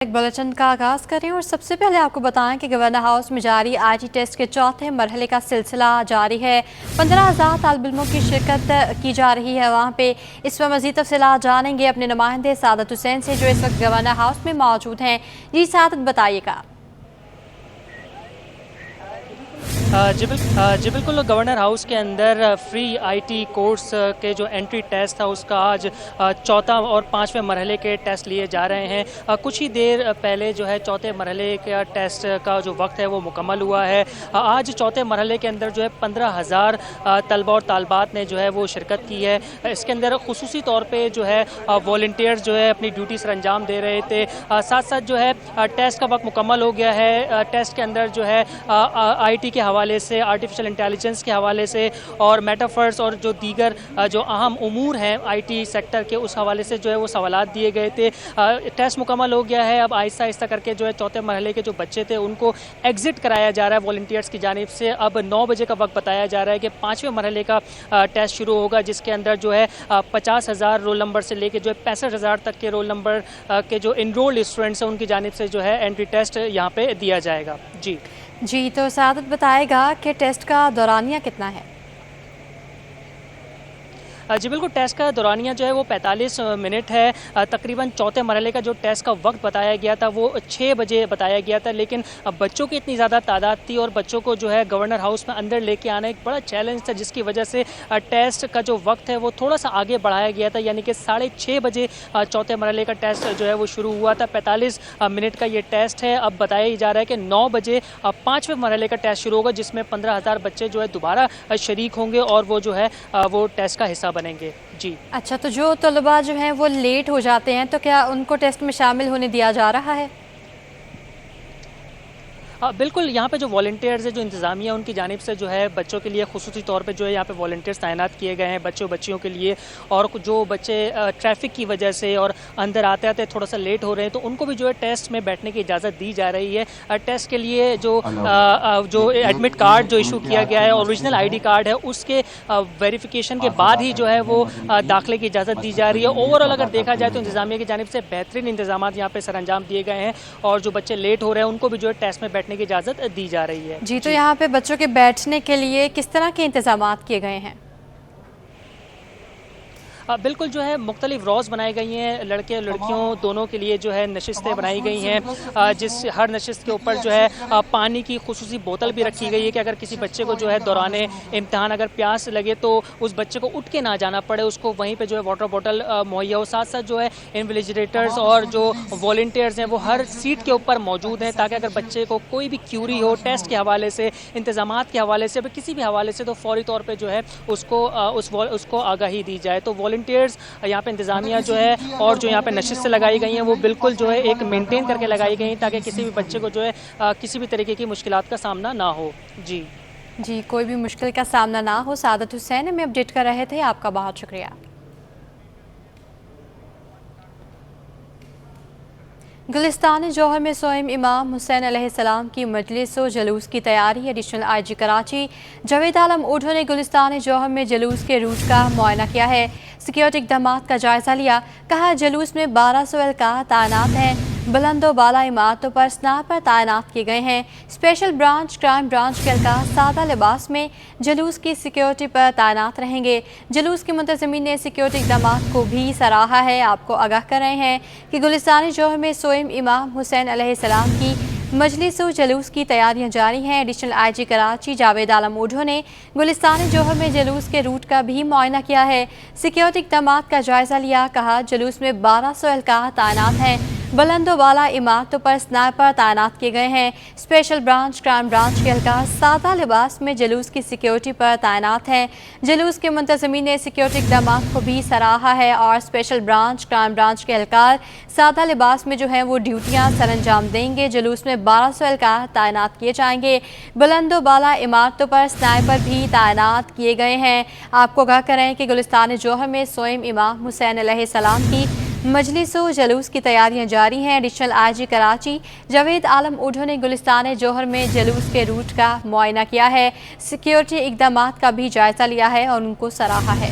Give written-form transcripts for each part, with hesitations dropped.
ایک بلٹن کا آغاز کریں اور سب سے پہلے آپ کو بتائیں کہ گورنر ہاؤس میں جاری آئی ٹی ٹیسٹ کے چوتھے مرحلے کا سلسلہ جاری ہے۔ 15,000 طالب علموں کی شرکت کی جا رہی ہے وہاں پہ۔ اس پر مزید تفصیلات جانیں گے اپنے نمائندے سعادت حسین سے جو اس وقت گورنر ہاؤس میں موجود ہیں۔ جی سعادت بتائیے گا۔ جی بالکل گورنر ہاؤس کے اندر فری آئی ٹی کورس کے جو انٹری ٹیسٹ تھا اس کا آج چوتھا اور پانچویں مرحلے کے ٹیسٹ لیے جا رہے ہیں۔ کچھ ہی دیر پہلے جو ہے چوتھے مرحلے کا ٹیسٹ کا جو وقت ہے وہ مکمل ہوا ہے۔ آج چوتھے مرحلے کے اندر جو ہے 15,000 طلبہ اور طالبات نے جو ہے وہ شرکت کی ہے۔ اس کے اندر خصوصی طور پہ جو ہے والنٹیئرز جو ہے اپنی ڈیوٹی سر انجام دے رہے تھے۔ ساتھ ساتھ جو ہے ٹیسٹ کا وقت مکمل ہو گیا ہے۔ ٹیسٹ کے اندر جو ہے آئی ٹی کے حوالے سے، آرٹیفیشل انٹیلیجنس کے حوالے سے اور میٹافرس اور جو دیگر جو اہم امور ہیں آئی ٹی سیکٹر کے، اس حوالے سے جو ہے وہ سوالات دیے گئے تھے۔ ٹیسٹ مکمل ہو گیا ہے۔ اب آہستہ آہستہ کر کے جو ہے چوتھے مرحلے کے جو بچے تھے ان کو ایگزٹ کرایا جا رہا ہے والنٹیئرس کی جانب سے۔ اب 9 بجے کا وقت بتایا جا رہا ہے کہ پانچویں مرحلے کا ٹیسٹ شروع ہوگا، جس کے اندر جو ہے 50,000 رول نمبر سے لے کے جو ہے 65,000 تک کے رول نمبر کے جو انرولڈ اسٹوڈنٹس ہیں ان کی جانب سے جو ہے انٹری ٹیسٹ یہاں پہ دیا جائے گا۔ جی تو سعادت بتائے گا کہ ٹیسٹ کا دورانیہ کتنا ہے؟ جی بالکل، ٹیسٹ کا دورانیہ جو ہے وہ 45 منٹ ہے۔ تقریباً چوتھے مرحلے کا جو ٹیسٹ کا وقت بتایا گیا تھا وہ 6 بجے بتایا گیا تھا، لیکن بچوں کی اتنی زیادہ تعداد تھی اور بچوں کو جو ہے گورنر ہاؤس میں اندر لے کے آنا ایک بڑا چیلنج تھا، جس کی وجہ سے ٹیسٹ کا جو وقت ہے وہ تھوڑا سا آگے بڑھایا گیا تھا، یعنی کہ 6:30 بجے چوتھے مرحلے کا ٹیسٹ جو ہے وہ شروع ہوا تھا۔ 45 منٹ کا یہ ٹیسٹ ہے۔ اب بتایا جا رہا ہے کہ 9 بجے پانچویں مرحلے کا ٹیسٹ شروع ہوگا، جس میں 15,000 بچے جو ہے دوبارہ شریک ہوں گے اور وہ جو ہے وہ ٹیسٹ کا حصہ بنیں گے۔ اچھا، تو جو طلباء جو ہیں وہ لیٹ ہو جاتے ہیں تو کیا ان کو ٹیسٹ میں شامل ہونے دیا جا رہا ہے؟ بالکل، یہاں پہ جو والنٹیئرز ہے، جو انتظامیہ ان کی جانب سے جو ہے بچوں کے لیے خصوصی طور پہ جو ہے یہاں پہ والنٹیئرز تعینات کیے گئے ہیں بچیوں کے لیے، اور جو بچے ٹریفک کی وجہ سے اور اندر آتے آتے تھوڑا سا لیٹ ہو رہے ہیں تو ان کو بھی جو ہے ٹیسٹ میں بیٹھنے کی اجازت دی جا رہی ہے۔ ٹیسٹ کے لیے جو ایڈمٹ کارڈ جو ایشو کیا گیا ہے، اوریجنل آئی ڈی کارڈ ہے، اس کے ویریفیکیشن کے بعد ہی جو ہے وہ داخلے کی اجازت دی جا رہی ہے۔ اوور آل اگر دیکھا جائے تو انتظامیہ کی جانب سے بہترین انتظامات یہاں پہ سر انجام دیے گئے ہیں، اور جو بچے لیٹ ہو رہے ہیں ان کو بھی جو ہے ٹیسٹ میں بیٹھنے کی اجازت دی جا رہی ہے۔ جی تو یہاں پہ بچوں کے بیٹھنے کے لیے کس طرح کے انتظامات کیے گئے ہیں؟ بالکل، جو ہے مختلف روز بنائی گئی ہیں، لڑکے اور لڑکیوں دونوں کے لیے جو ہے نشستیں بنائی گئی ہیں، جس ہر نشست کے اوپر جو ہے پانی کی خصوصی بوتل بھی رکھی گئی ہے کہ اگر کسی بچے کو جو ہے دوران امتحان اگر پیاس لگے تو اس بچے کو اٹھ کے نہ جانا پڑے، اس کو وہیں پہ جو ہے واٹر بوتل مہیا ہو۔ ساتھ ساتھ جو ہے انویجیلیٹرز اور جو والنٹیئرز ہیں وہ ہر سیٹ کے اوپر موجود ہیں، تاکہ اگر بچے کو کوئی بھی کیوری ہو ٹیسٹ کے حوالے سے، انتظامات کے حوالے سے، کسی بھی حوالے سے، تو فوری طور پہ جو ہے اس کو آگاہی دی جائے۔ تو والنٹیئرز یہاں پہ انتظامیہ جو ہے اور جو یہاں پہ نشستیں لگائی گئی ہیں وہ بالکل جو ہے ایک مینٹین کر کے لگائی گئی ہیں، تاکہ کسی بھی بچے کو جو ہے کسی بھی طریقے کی مشکلات کا سامنا نہ ہو۔ جی کوئی بھی مشکل کا سامنا نہ ہو۔ سعادت حسین ہمیں اپڈیٹ کر رہے تھے، آپ کا بہت شکریہ۔ گلستان جوہر میں سوئم امام حسین علیہ السلام کی مجلس و جلوس کی تیاری۔ ایڈیشنل آئی جی کراچی جاوید عالم اوڈھو نے گلستان جوہر میں جلوس کے روٹ کا معائنہ کیا ہے، سیکیورٹی اقدامات کا جائزہ لیا۔ کہا جلوس میں 1200 اہلکار تعینات ہیں، بلند و بالا عمارتوں پر سنائپر تعینات کیے گئے ہیں۔ اسپیشل برانچ، کرائم برانچ کے اہلکار سادہ لباس میں جلوس کی سیکیورٹی پر تعینات رہیں گے۔ جلوس کے منتظمین نے سیکیورٹی اقدامات کو بھی سراہا ہے۔ آپ کو آگاہ کر رہے ہیں کہ گلستان جوہر میں سوئم امام حسین علیہ السلام کی مجلس و جلوس کی تیاریاں جاری ہیں۔ ایڈیشنل آئی جی کراچی جاوید عالم اوڈھو نے گلستان جوہر میں جلوس کے روٹ کا بھی معائنہ کیا ہے، سیکیورٹی اقدامات کا جائزہ لیا۔ کہا جلوس میں 1200 اہلکار تعینات ہیں، بلند و بالا عمارتوں پر سنائپر تعینات کیے گئے ہیں۔ اسپیشل برانچ، کرائم برانچ کے اہلکار سادہ لباس میں جلوس کی سیکیورٹی پر تعینات ہیں۔ جلوس کے منتظمین نے سیکیورٹی اقدامات کو بھی سراہا ہے، اور اسپیشل برانچ، کرائم برانچ کے اہلکار سادہ لباس میں جو ہیں وہ ڈیوٹیاں سر انجام دیں گے۔ جلوس میں 1200 اہلکار تعینات کیے جائیں گے، بلند و بالا عمارتوں پر سنائپر بھی تعینات کیے گئے ہیں۔ آپ کو آگاہ کریں کہ گلستان جوہر میں سوئم امام حسین علیہ السلام کی مجلس و جلوس کی تیاریاں جاری ہیں۔ ایڈیشنل آئی جی کراچی جاوید عالم اوڈھو نے گلستان جوہر میں جلوس کے روٹ کا معائنہ کیا ہے، سیکیورٹی اقدامات کا بھی جائزہ لیا ہے اور ان کو سراہا ہے۔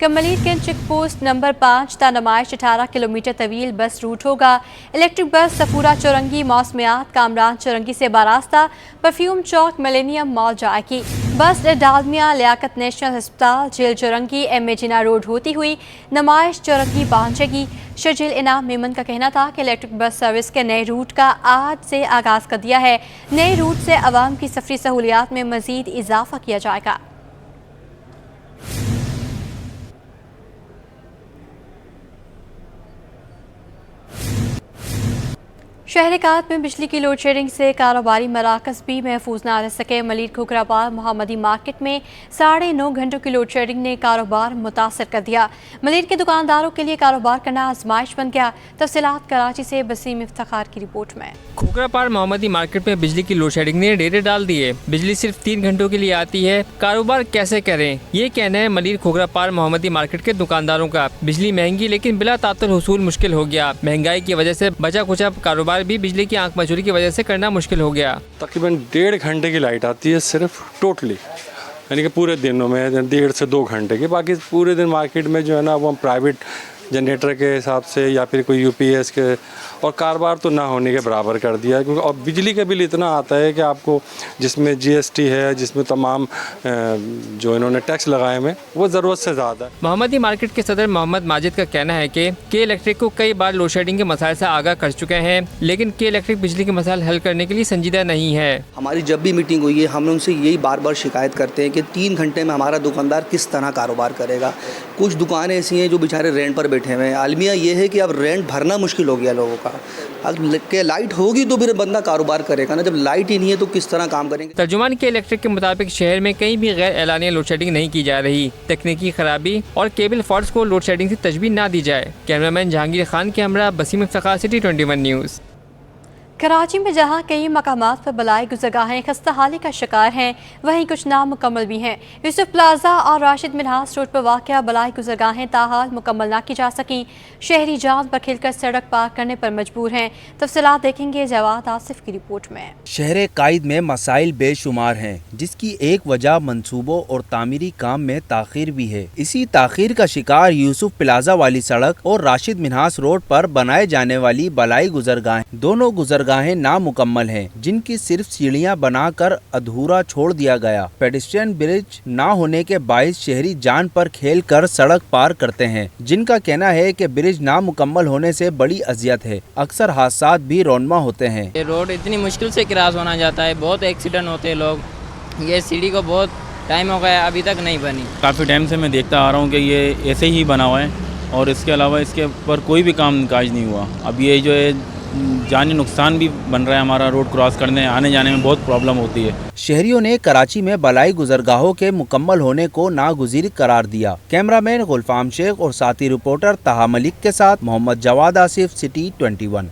کہ ملیرگنج چیک پوسٹ نمبر 5 تا نمائش 18 کلومیٹر طویل بس روٹ ہوگا۔ الیکٹرک بس سفورہ چورنگی موسمیات کامران چورنگی سے باراستہ پرفیوم چوک ملینیم مال جائے گی۔ بس ڈالمیا لیاقت نیشنل ہسپتال جیل چورنگی ایم اے جنا روڈ ہوتی ہوئی نمائش چورنگی پہنچے گی۔ شرجیل انعام میمن کا کہنا تھا کہ الیکٹرک بس سروس کے نئے روٹ کا آج سے آغاز کر دیا ہے۔ نئے روٹ سے عوام کی سفری سہولیات میں مزید اضافہ کیا جائے گا۔ شہر کات میں بجلی کی لوڈ شیڈنگ سے کاروباری مراکز بھی محفوظ نہ رہ سکے۔ ملیر کھوکھراپال محمدی مارکیٹ میں 9.5 گھنٹوں کی لوڈ شیڈنگ نے کاروبار متاثر کر دیا۔ ملیر کے دکانداروں کے لیے کاروبار کرنا آزمائش بن گیا۔ تفصیلات کراچی سے بسیم افتخار کی رپورٹ میں۔ کھوکھراپال محمدی مارکیٹ میں بجلی کی لوڈ شیڈنگ نے ڈیرے ڈال دیے۔ بجلی صرف 3 گھنٹوں کے لیے آتی ہے، کاروبار کیسے کریں، یہ کہنا ہے ملیر کھوکھراپال محمدی مارکیٹ کے دکانداروں کا۔ بجلی مہنگی لیکن بلا تعطل حصول مشکل ہو گیا۔ مہنگائی کی وجہ سے بچا کچا کاروبار بھی بجلی کی آنکھ مچوری کی وجہ سے کرنا مشکل ہو گیا۔ تقریباً 1.5 گھنٹے کی لائٹ آتی ہے صرف ٹوٹلی، یعنی کہ پورے دنوں میں 1.5 سے 2 گھنٹے کی، باقی پورے دن مارکیٹ میں جو ہے نا وہ ہم پرائیویٹ جنریٹر کے حساب سے یا پھر کوئی یو پی ایس کے، اور کاروبار تو نہ ہونے کے برابر کر دیا ہے، کیونکہ اور بجلی کا بل اتنا آتا ہے کہ آپ کو جس میں جی ایس ٹی ہے، جس میں تمام جو انہوں نے ٹیکس لگائے ہوئے وہ ضرورت سے زیادہ ہے۔ محمدی مارکیٹ کے صدر محمد ماجد کا کہنا ہے کہ الیکٹرک کو کئی بار لوڈ شیڈنگ کے مسائل سے آگاہ کر چکے ہیں، لیکن الیکٹرک بجلی کے مسائل حل کرنے کے لیے سنجیدہ نہیں ہے۔ ہماری جب بھی میٹنگ ہوئی ہے ہم نے ان سے یہی بار بار شکایت کرتے ہیں کہ 3 گھنٹے میں ہمارا دکاندار کس طرح کاروبار کرے گا۔ کچھ دکانیں ایسی ہیں جو بیچارے رینٹ پر بیٹھے ہوئے ہیں۔ المیہ یہ ہے کہ اب رینٹ بھرنا مشکل ہو گیا لوگوں کا، کہ لائٹ ہوگی تو پھر بندہ کاروبار کرے گا نا، جب لائٹ ہی نہیں ہے تو کس طرح کام کریں گے۔ ترجمان کے الیکٹرک کے مطابق شہر میں کہیں بھی غیر اعلانیہ لوڈ شیڈنگ نہیں کی جا رہی، تکنیکی خرابی اور کیبل فالٹس کو لوڈ شیڈنگ سے تشبیہ نہ دی جائے۔ کیمرامین جہانگیر خان کے ہمراہ بسیم افتخار، سٹی 21 نیوز۔ کراچی میں جہاں کئی مقامات پر بلائی گزرگاہیں خستہ حالی کا شکار ہیں، وہیں کچھ نامکمل بھی ہیں۔ یوسف پلازا اور راشد منہاس روڈ پر واقع بلائی گزرگاہیں تاحال مکمل نہ کی جا سکیں۔ شہری جان پر کھل کر سڑک پار کرنے پر مجبور ہیں۔ تفصیلات دیکھیں گے جواد آصف کی رپورٹ میں۔ شہر قائد میں مسائل بے شمار ہیں، جس کی ایک وجہ منصوبوں اور تعمیری کام میں تاخیر بھی ہے۔ اسی تاخیر کا شکار یوسف پلازا والی سڑک اور راشد منہاس روڈ پر بنائے جانے والی بلائی گزرگاہیں۔ دونوں گزرگاہیں نامکمل ہیں، جن کی صرف سیڑھیاں بنا کر ادھورا چھوڑ دیا گیا۔ پیڈسٹرین برج نہ ہونے کے باعث شہری جان پر کھیل کر سڑک پار کرتے ہیں، جن کا کہنا ہے کہ برج نامکمل ہونے سے بڑی اذیت ہے، اکثر حادثات بھی رونما ہوتے ہیں۔ یہ روڈ اتنی مشکل سے کراس ہونا جاتا ہے، بہت ایکسیڈنٹ ہوتے ہیں لوگ۔ یہ سیڑھی کو بہت ٹائم ہو گیا، ابھی تک نہیں بنی۔ کافی ٹائم سے میں دیکھتا آ رہا ہوں کہ یہ ایسے ہی بنا ہوا ہے اور اس کے علاوہ اس کے اوپر کوئی بھی کام کاج نہیں ہوا۔ اب یہ جو ہے جانی نقصان بھی بن رہا ہے، ہمارا روڈ کراس کرنے آنے جانے میں بہت پرابلم ہوتی ہے۔ شہریوں نے کراچی میں بلائی گزرگاہوں کے مکمل ہونے کو ناگزیر قرار دیا۔ کیمرامین غلفام شیخ اور ساتھی رپورٹر طہا ملک کے ساتھ محمد جواد آصف، سٹی 21۔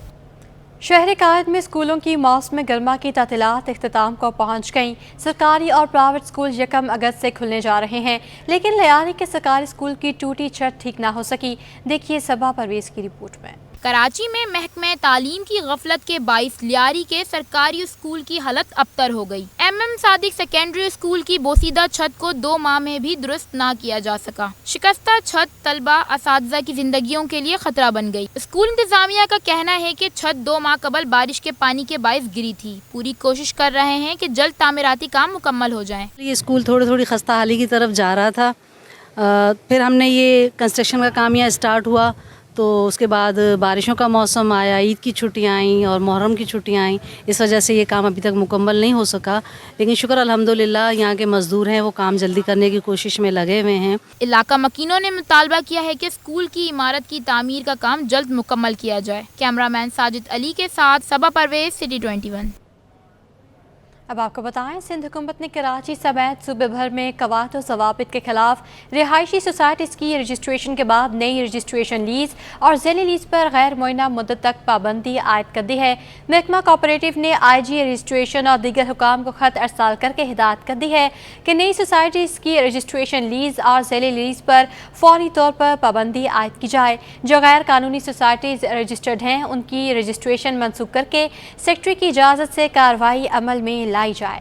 شہر قائد میں اسکولوں کی موسم گرما کی تعطیلات اختتام کو پہنچ گئیں۔ سرکاری اور پرائیویٹ اسکول 1 اگست سے کھلنے جا رہے ہیں، لیکن لیاری کے سرکاری اسکول کی ٹوٹی چھت ٹھیک نہ ہو سکی۔ دیکھیے صبا پرویز کی رپورٹ میں۔ کراچی میں محکمہ تعلیم کی غفلت کے باعث لیاری کے سرکاری اسکول کی حالت ابتر ہو گئی۔ MM صادق سیکنڈری اسکول کی بوسیدہ چھت کو 2 ماہ میں بھی درست نہ کیا جا سکا۔ شکستہ چھت طلبہ اساتذہ کی زندگیوں کے لیے خطرہ بن گئی۔ اسکول انتظامیہ کا کہنا ہے کہ چھت 2 ماہ قبل بارش کے پانی کے باعث گری تھی۔ پوری کوشش کر رہے ہیں کہ جلد تعمیراتی کام مکمل ہو جائیں۔ یہ اسکول تھوڑی خستہ حالی کی طرف جا رہا تھا، پھر ہم نے یہ کنسٹرکشن کا کام یہاں اسٹارٹ ہوا تو اس کے بعد بارشوں کا موسم آیا، عید کی چھٹیاں آئیں اور محرم کی چھٹیاں آئیں، اس وجہ سے یہ کام ابھی تک مکمل نہیں ہو سکا، لیکن شکر الحمدللہ یہاں کے مزدور ہیں وہ کام جلدی کرنے کی کوشش میں لگے ہوئے ہیں۔ علاقہ مکینوں نے مطالبہ کیا ہے کہ اسکول کی عمارت کی تعمیر کا کام جلد مکمل کیا جائے۔ کیمرامین ساجد علی کے ساتھ صبا پرویز، سٹی 21۔ اب آپ کو بتائیں، سندھ حکومت نے کراچی سمیت صوبے بھر میں قواعد و ضوابط کے خلاف رہائشی سوسائٹیز کی رجسٹریشن کے بعد نئی رجسٹریشن لیز اور ذیلی لیز پر غیر معینہ مدت تک پابندی عائد کر دی ہے۔ محکمہ کوآپریٹو نے IG رجسٹریشن اور دیگر حکام کو خط ارسال کر کے ہدایت کر دی ہے کہ نئی سوسائٹیز کی رجسٹریشن لیز اور ذیلی لیز پر فوری طور پر پابندی عائد کی جائے۔ جو غیر قانونی سوسائٹیز رجسٹرڈ ہیں ان کی رجسٹریشن منسوخ کر کے سیکرٹری کی اجازت سے کارروائی عمل میں لائی جائے۔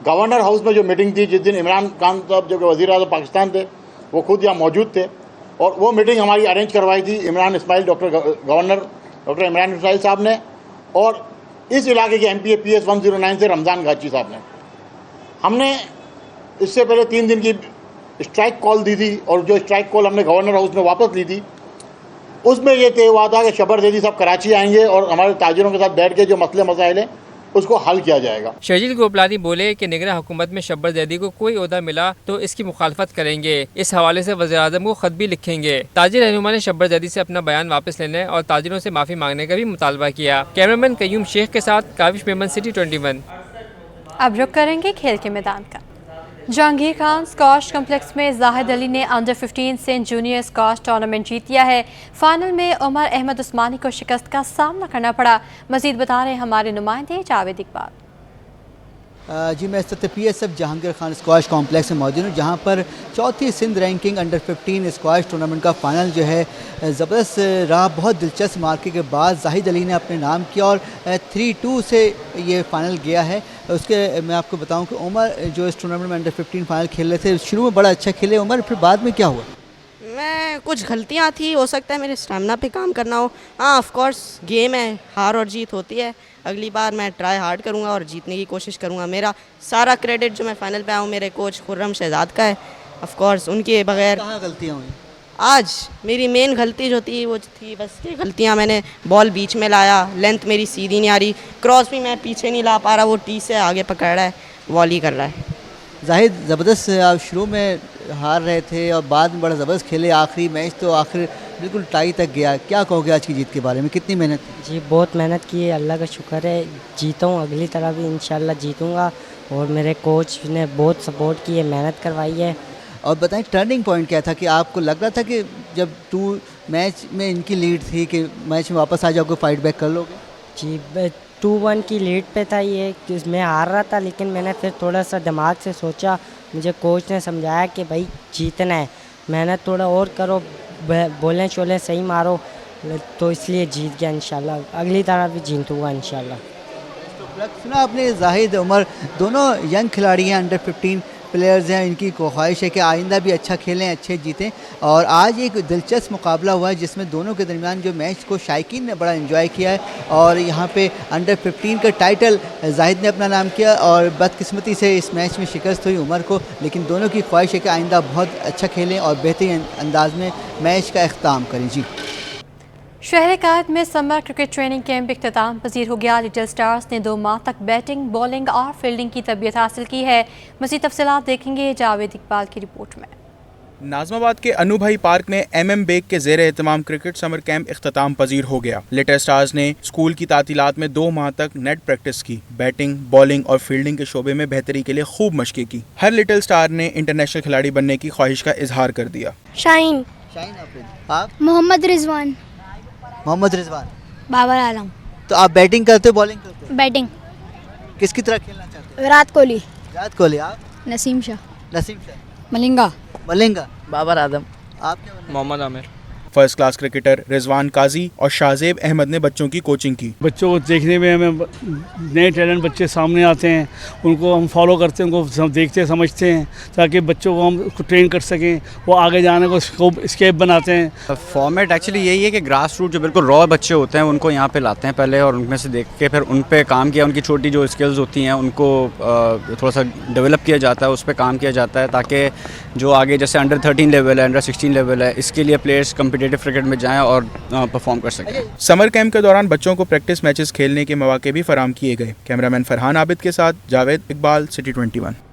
گورنر ہاؤس میں جو میٹنگ تھی جس دن عمران خان صاحب جو کہ وزیر اعظم پاکستان تھے وہ خود یہاں موجود تھے اور وہ میٹنگ ہماری ارینج کروائی تھی گورنر ڈاکٹر عمران اسماعیل صاحب نے اور اس علاقے کے MP PS 109 سے رمضان گھاچی صاحب نے. ہم نے اس سے پہلے 3 دن کی اسٹرائک کال دی تھی اور جو اسٹرائک کال ہم نے گورنر ہاؤس میں واپس لی تھی اس میں یہ طے ہوا تھا کہ شبر زیدی صاحب کراچی آئیں گے اور ہمارے تاجروں کے ساتھ بیٹھ کے جو مسئلے مسائل ہیں اس کو حل کیا جائے گا. شہزاد گوپلانی بولے کہ نگراں حکومت میں شبر زیدی کو کوئی عہدہ ملا تو اس کی مخالفت کریں گے. اس حوالے سے وزیر اعظم کو خط بھی لکھیں گے. تاجر رہنما نے شبر زیدی سے اپنا بیان واپس لینے اور تاجروں سے معافی مانگنے کا بھی مطالبہ کیا. کیمرامین قیوم شیخ کے ساتھ کاوش میمن سٹی 21. اب رخ کریں گے کھیل کے میدان کا. جہانگیر خان اسکواش کمپلیکس میں زاہد علی نے انڈر 15 سینٹ جونیئر اسکواش ٹورنامنٹ جیت لیا ہے. فائنل میں عمر احمد عثمانی کو شکست کا سامنا کرنا پڑا. مزید بتا رہے ہیں ہمارے نمائندے جاوید اقبال. جی میں اس وقت PSF Jahangir Khan squash complex میں موجود ہوں جہاں پر چوتھی Sindh ranking under 15 squash tournament کا فائنل جو ہے زبردست رہا. بہت دلچسپ مارکے کے بعد زاہد علی نے اپنے نام کیا اور 3-2 سے یہ فائنل گیا ہے. اس کے میں آپ کو بتاؤں کہ عمر جو اس ٹورنامنٹ میں انڈر 15 فائنل کھیل رہے تھے شروع میں بڑا اچھا کھیلے عمر, پھر بعد میں کیا ہوا؟ میں کچھ غلطیاں تھی, ہو سکتا ہے میرے اسٹیمنا پہ کام کرنا ہو. ہاں آف کورس گیم ہے, ہار اور جیت ہوتی ہے. اگلی بار میں ٹرائی ہارڈ کروں گا اور جیتنے کی کوشش کروں گا. میرا سارا کریڈٹ جو میں فائنل پہ آؤں میرے کوچ خرم شہزاد کا ہے. آف کورس ان کے بغیر کہاں غلطیاں ہوئیں؟ آج میری مین غلطی جو تھی وہ تھی بس یہ غلطیاں, میں نے بال بیچ میں لایا, لینتھ میری سیدھی نہیں آ رہی, کراس بھی میں پیچھے نہیں لا پا رہا, وہ ٹی سے آگے پکڑ رہا ہے, والی کر رہا ہے. زاہد زبردست آپ شروع میں ہار رہے تھے اور بعد میں بڑا زبردست کھیلے. آخری میچ تو آخر بالکل ٹائی تک گیا. کیا کہو گے آج کی جیت کے بارے میں؟ کتنی محنت؟ جی بہت محنت کی ہے, اللہ کا شکر ہے جیتا ہوں. اگلی طرح بھی انشاءاللہ جیتوں گا اور میرے کوچ نے بہت سپورٹ کی ہے, محنت کروائی ہے. اور بتائیں ٹرننگ پوائنٹ کیا تھا کہ آپ کو لگ رہا تھا کہ جب 2 میچ میں ان کی لیڈ تھی کہ میچ میں واپس آ جاؤ گے, فائٹ بیک کر لو گے؟ جی 2-1 کی لیڈ پہ تھا یہ کہ میں ہار رہا تھا, لیکن میں نے پھر تھوڑا سا دماغ سے سوچا, مجھے کوچ نے سمجھایا کہ بھائی جیتنا ہے, محنت تھوڑا اور کرو, بولیں چولیں صحیح مارو, تو اس لیے جیت گیا. انشاءاللہ اگلی طرح بھی جیتوں گا انشاءاللہ. سنا آپ نے زاہد عمر دونوں ینگ کھلاڑی ہیں, انڈر 15 پلیئرز ہیں. ان کی خواہش ہے کہ آئندہ بھی اچھا کھیلیں, اچھے جیتیں. اور آج ایک دلچسپ مقابلہ ہوا ہے جس میں دونوں کے درمیان جو میچ کو شائقین نے بڑا انجوائے کیا ہے. اور یہاں پہ انڈر 15 کا ٹائٹل زاہد نے اپنا نام کیا اور بدقسمتی سے اس میچ میں شکست ہوئی عمر کو. لیکن دونوں کی خواہش ہے کہ آئندہ بہت اچھا کھیلیں اور بہترین انداز میں میچ کا اختتام کریں. جی شہر قائد میں سمر کرکٹ ٹریننگ کیمپ اختتام پذیر ہو گیا. لٹل سٹارز نے 2 ماہ تک بیٹنگ, بالنگ اور فیلڈنگ کی تربیت حاصل کی ہے. مزید تفصیلات دیکھیں گے جاوید اقبال کی رپورٹ میں. ناظم آباد کے انو بھائی پارک میں MM بیگ کے زیر اہتمام کرکٹ سمر کیمپ اختتام پذیر ہو گیا. لٹل سٹارز نے اسکول کی تعطیلات میں 2 ماہ تک نیٹ پریکٹس کی. بیٹنگ, بالنگ اور فیلڈنگ کے شعبے میں بہتری کے لیے خوب مشقیں کی. ہر لٹل سٹار نے انٹرنیشنل کھلاڑی بننے کی خواہش کا اظہار کر دیا. شاہین, آپ محمد رضوان, بابر عالم. تو آپ بیٹنگ کرتے ہو بالنگ کرتے ہو؟ بیٹنگ. کس کی طرح کھیلنا چاہتے ہو؟ وراٹ کوہلی. وراٹ کوہلی. آپ؟ نسیم شاہ. ملنگا. بابر اعظم. آپ کیا؟ محمد عامر. فرسٹ کلاس کرکٹر رضوان قاضی اور شاہزیب احمد نے بچوں کی کوچنگ کی. بچوں کو دیکھنے میں ہمیں نئے ٹیلنٹ بچے سامنے آتے ہیں, ان کو ہم فالو کرتے ہیں, ان کو دیکھتے سمجھتے ہیں تاکہ بچوں کو ہم ٹرین کر سکیں, وہ آگے جانے کو اسکیپ بناتے ہیں. فارمیٹ ایکچولی یہی ہے کہ گراس روٹ جو بالکل را بچے ہوتے ہیں ان کو یہاں پہ لاتے ہیں پہلے, اور ان میں سے دیکھ کے پھر ان پہ کام کیا, ان کی چھوٹی جو اسکلز ہوتی ہیں ان کو تھوڑا سا ڈیولپ کیا جاتا ہے, اس پہ کام کیا جاتا ہے تاکہ جو آگے جیسے انڈر 13 لیول ہے, انڈر 16 لیول ہے, اس کے لیے پلیئرس کمپٹیٹیو کرکٹ میں جائیں اور پرفارم کر سکیں. سمر کیمپ کے دوران بچوں کو پریکٹس میچز کھیلنے کے مواقع بھی فراہم کیے گئے. کیمرامین فرحان عابد کے ساتھ جاوید اقبال, سٹی 21.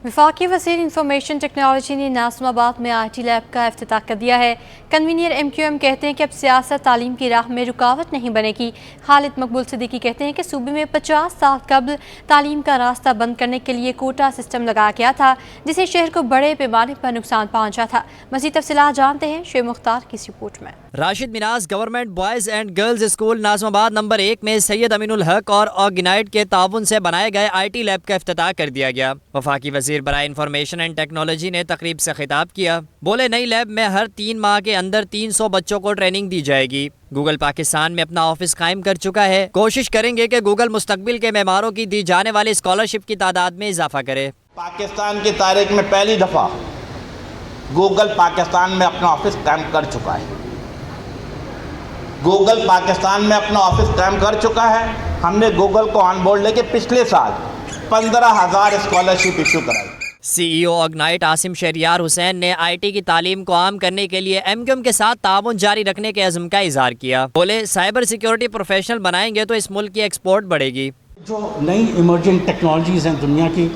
وفاقی وزیر انفارمیشن ٹیکنالوجی نے ناظم آباد میں IT لیب کا افتتاح کر دیا ہے. کنوینئر MQM کہتے ہیں کہ اب سیاست تعلیم کی راہ میں رکاوٹ نہیں بنے گی. خالد مقبول صدیقی کہتے ہیں کہ صوبے میں 50 سال قبل تعلیم کا راستہ بند کرنے کے لیے کوٹا سسٹم لگایا گیا تھا جسے شہر کو بڑے پیمانے پر نقصان پہنچا تھا. مزید تفصیلات جانتے ہیں شعیب مختار کی اس رپورٹ میں. Rashid Minhas government boys and girls school Nazimabad number 1 میں سید امین الحق اور آرگنائٹ کے تعاون سے بنائے گئے IT لیب کا افتتاح کر دیا گیا۔ وفاقی وزیر برائے انفارمیشن اینڈ ٹیکنالوجی نے تقریب سے خطاب کیا۔ بولے نئی لیب میں ہر 3 ماہ کے اندر 300 بچوں کو ٹریننگ دی جائے گی۔ گوگل پاکستان میں اپنا آفس قائم کر چکا ہے، کوشش کریں گے کہ گوگل مستقبل کے معماروں کی دی جانے والی اسکالرشپ کی تعداد میں اضافہ کرے۔ پاکستان کی تاریخ میں پہلی دفعہ گوگل پاکستان میں اپنا آفس قائم کر چکا ہے۔ گوگل پاکستان میں اپنا آفس قائم کر چکا ہے۔ ہم نے گوگل کو آن بورڈ لے کے پچھلے سال 15,000 اسکالرشپ ایشو کرائی۔ CEO آرگنائٹ عاصم شہریار حسین نے IT کی تعلیم کو عام کرنے کے لیے MQM کے ساتھ تعاون جاری رکھنے کے عزم کا اظہار کیا۔ بولے سائبر سیکیورٹی پروفیشنل بنائیں گے تو اس ملک کی ایکسپورٹ بڑھے گی۔ جو نئی ایمرجنگ ٹیکنالوجیز ہیں دنیا کی،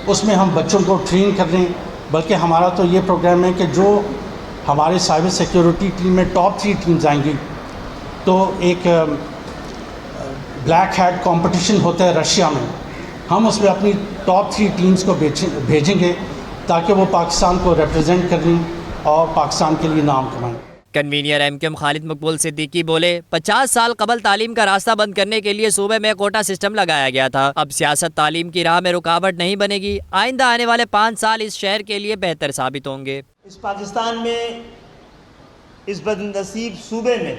اس میں ہم بچوں کو ٹرین کر رہے ہیں، بلکہ ہمارا تو یہ پروگرام ہے کہ جو ہمارے سائبر سیکیورٹی ٹیم میں ٹاپ 3 ٹیمز آئیں گی تو ایک بلیک ہیٹ کمپٹیشن ہوتا ہے رشیا میں، ہم اس میں اپنی ٹاپ 3 ٹیمز کو بھیجیں گے تاکہ وہ پاکستان کو ریپرزینٹ کریں اور پاکستان کے لیے نام کمائیں۔ کنوینئر MQM خالد مقبول صدیقی بولے 50 سال قبل تعلیم کا راستہ بند کرنے کے لیے صوبے میں کوٹا سسٹم لگایا گیا تھا، اب سیاست تعلیم کی راہ میں رکاوٹ نہیں بنے گی، آئندہ آنے والے 5 سال اس شہر کے لیے بہتر ثابت ہوں گے۔ اس پاکستان میں اس بدنصیب صوبے میں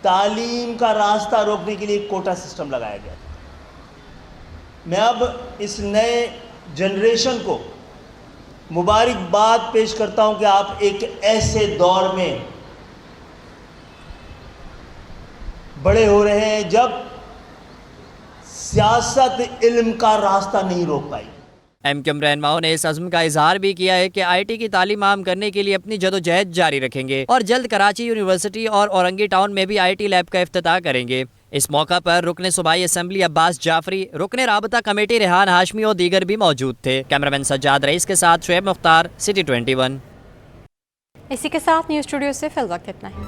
تعلیم کا راستہ روکنے کے لیے کوٹا سسٹم لگایا گیا۔ میں اب اس نئے جنریشن کو مبارکباد پیش کرتا ہوں کہ آپ ایک ایسے دور میں بڑے ہو رہے ہیں جب سیاست علم کا راستہ نہیں روک پائی۔ MQM رہنماؤں نے اس عزم کا اظہار بھی کیا ہے کہ IT کی تعلیم عام کرنے کے لیے اپنی جدوجہد جاری رکھیں گے اور جلد کراچی یونیورسٹی اور اورنگی ٹاؤن میں بھی IT لیب کا افتتاح کریں گے۔ اس موقع پر رکن صوبائی اسمبلی عباس جعفری، رکن رابطہ کمیٹی ریحان ہاشمی اور دیگر بھی موجود تھے۔ کیمرامین سجاد رئیس کے ساتھ شعیب مختار، City 21۔ اسی کے ساتھ نیوز اسٹوڈیو سے فی الوقت اتنا ہی۔